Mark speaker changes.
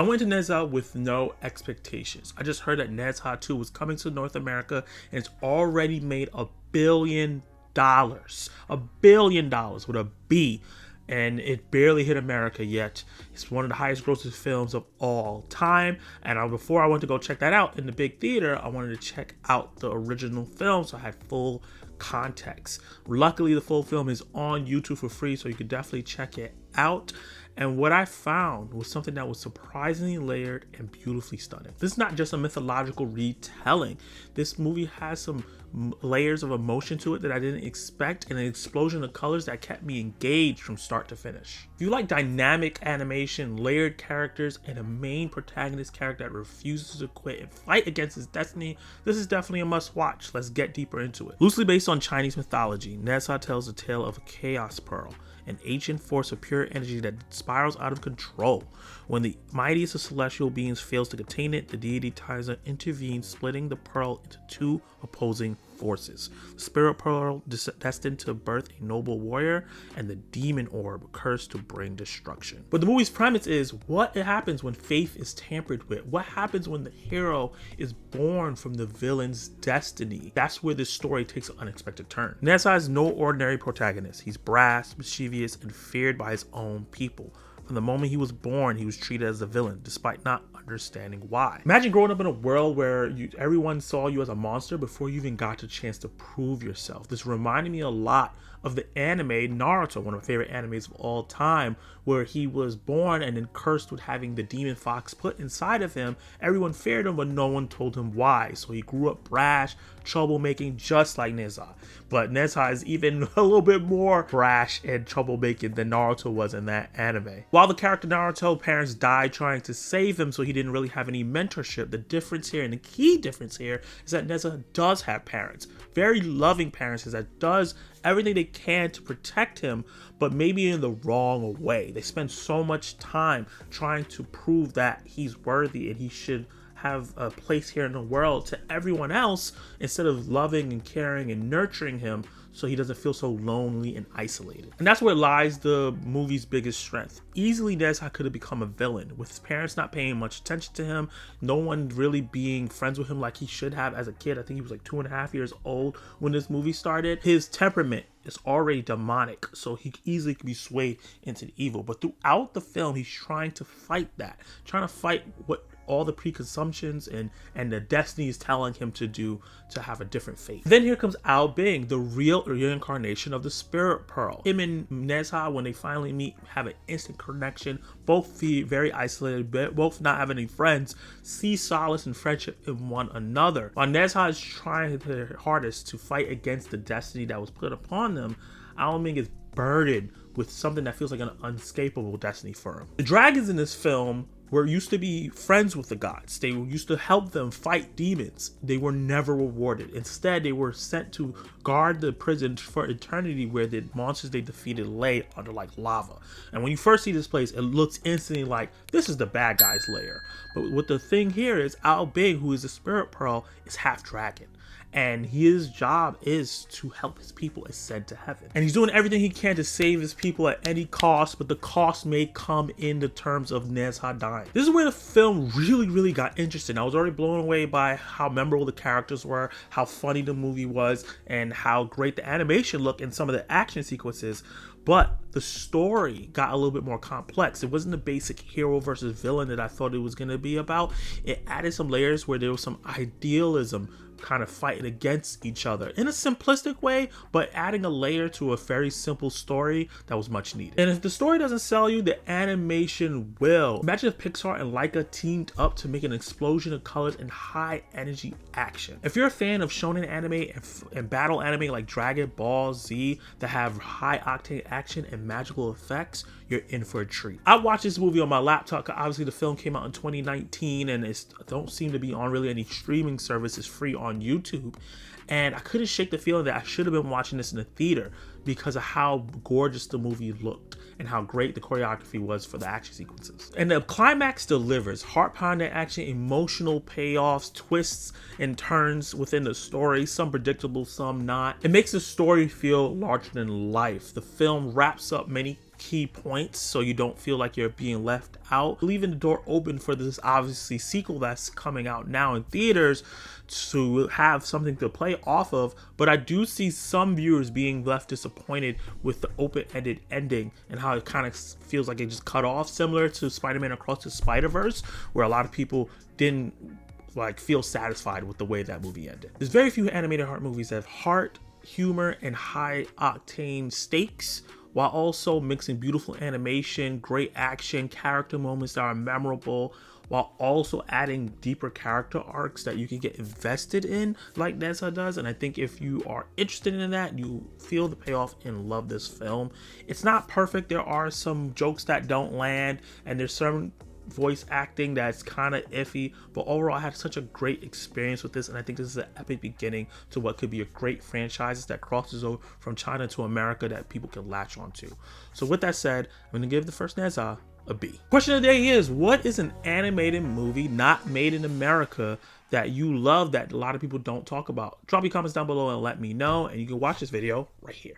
Speaker 1: I went to Nezha with no expectations. I just heard that Nezha 2 was coming to North America and it's already made $1 billion. $1 billion with a B. And it barely hit America yet. It's one of the highest grossing films of all time. And before I went to go check that out in the big theater, I wanted to check out the original film so I had full context. Luckily, the full film is on YouTube for free, so you can definitely check it out. And what I found was something that was surprisingly layered and beautifully stunning. This is not just a mythological retelling. This movie has some layers of emotion to it that I didn't expect, and an explosion of colors that kept me engaged from start to finish. If you like dynamic animation, layered characters, and a main protagonist character that refuses to quit and fight against his destiny, this is definitely a must watch. Let's get deeper into it. Loosely based on Chinese mythology, Nezha tells the tale of a chaos pearl, an ancient force of pure energy that spirals out of control. When the mightiest of celestial beings fails to contain it, the deity Tiza intervenes, splitting the pearl into two opposing forces. The spirit pearl destined to birth a noble warrior, and the demon orb cursed to bring destruction. But the movie's premise is what happens when faith is tampered with. What happens when the hero is born from the villain's destiny? That's where this story takes an unexpected turn. Nezha is no ordinary protagonist. He's brash, mischievous, and feared by his own people. From the moment he was born, he was treated as a villain, despite not understanding why. Imagine growing up in a world where everyone saw you as a monster before you even got the chance to prove yourself. This reminded me a lot of the anime Naruto, one of my favorite animes of all time, where he was born and then cursed with having the demon fox put inside of him. Everyone feared him, but no one told him why. So he grew up brash, troublemaking, just like Nezha. But Nezha is even a little bit more brash and troublemaking than Naruto was in that anime. While the character Naruto parents died trying to save him, so he didn't really have any mentorship, the difference here, and the key difference here, is that Nezha does have parents. Very loving parents that does everything they can to protect him, but maybe in the wrong way. They spend so much time trying to prove that he's worthy and he should have a place here in the world to everyone else, instead of loving and caring and nurturing him so he doesn't feel so lonely and isolated. And that's where lies the movie's biggest strength. Easily Nezha could have become a villain, with his parents not paying much attention to him, no one really being friends with him like he should have as a kid. I think he was like 2.5 years old when this movie started. His temperament is already demonic, so he easily could be swayed into the evil. But throughout the film, he's trying to fight that, trying to fight what all the preconceptions and the destiny is telling him to do to have a different fate. Then here comes Ao Bing, the real reincarnation of the spirit pearl. Him and Nezha, when they finally meet, have an instant connection. Both feel very isolated, both not having any friends, see solace and friendship in one another. While Nezha is trying their hardest to fight against the destiny that was put upon them, Ao Bing is burdened with something that feels like an unescapable destiny for him. The dragons in this film were used to be friends with the gods. They used to help them fight demons. They were never rewarded. Instead, they were sent to guard the prison for eternity, where the monsters they defeated lay under like lava. And when you first see this place, it looks instantly like this is the bad guy's lair. But what the thing here is, Ao Bing, who is the spirit pearl, is half dragon. And his job is to help his people ascend to heaven. And he's doing everything he can to save his people at any cost, but the cost may come in the terms of Nezha dying. This is where the film really got interesting. I was already blown away by how memorable the characters were, how funny the movie was, and how great the animation looked in some of the action sequences. But the story got a little bit more complex. It wasn't the basic hero versus villain that I thought it was going to be about. It added some layers where there was some idealism kind of fighting against each other in a simplistic way, but adding a layer to a very simple story that was much needed. And if the story doesn't sell you, the animation will. Imagine if Pixar and Laika teamed up to make an explosion of colors and high energy action. If you're a fan of shonen anime and battle anime like Dragon Ball Z that have high octane action and magical effects, you're in for a treat. I watched this movie on my laptop. Obviously the film came out in 2019 and it don't seem to be on really any streaming services, free on YouTube. And I couldn't shake the feeling that I should have been watching this in the theater because of how gorgeous the movie looked and how great the choreography was for the action sequences. And the climax delivers heart-pounding action, emotional payoffs, twists and turns within the story, some predictable, some not. It makes the story feel larger than life. The film wraps up many key points so you don't feel like you're being left out, leaving the door open for this obviously sequel that's coming out now in theaters to have something to play off of. But I do see some viewers being left disappointed with the open-ended ending and how it kind of feels like it just cut off, similar to Spider-Man Across the Spider-Verse, where a lot of people didn't like feel satisfied with the way that movie ended. There's very few animated horror movies that have heart, humor, and high octane stakes, while also mixing beautiful animation, great action, character moments that are memorable, while also adding deeper character arcs that you can get invested in, like Nezha does. And I think if you are interested in that, you feel the payoff and love this film. It's not perfect. There are some jokes that don't land, and there's some voice acting that's kind of iffy, but overall I had such a great experience with this, and I think this is an epic beginning to what could be a great franchise that crosses over from China to America that people can latch onto. So with that said, I'm going to give the first Nezha a B. Question of the day is, what is an animated movie not made in America that you love that a lot of people don't talk about? Drop your comments down below and let me know, and you can watch this video right here.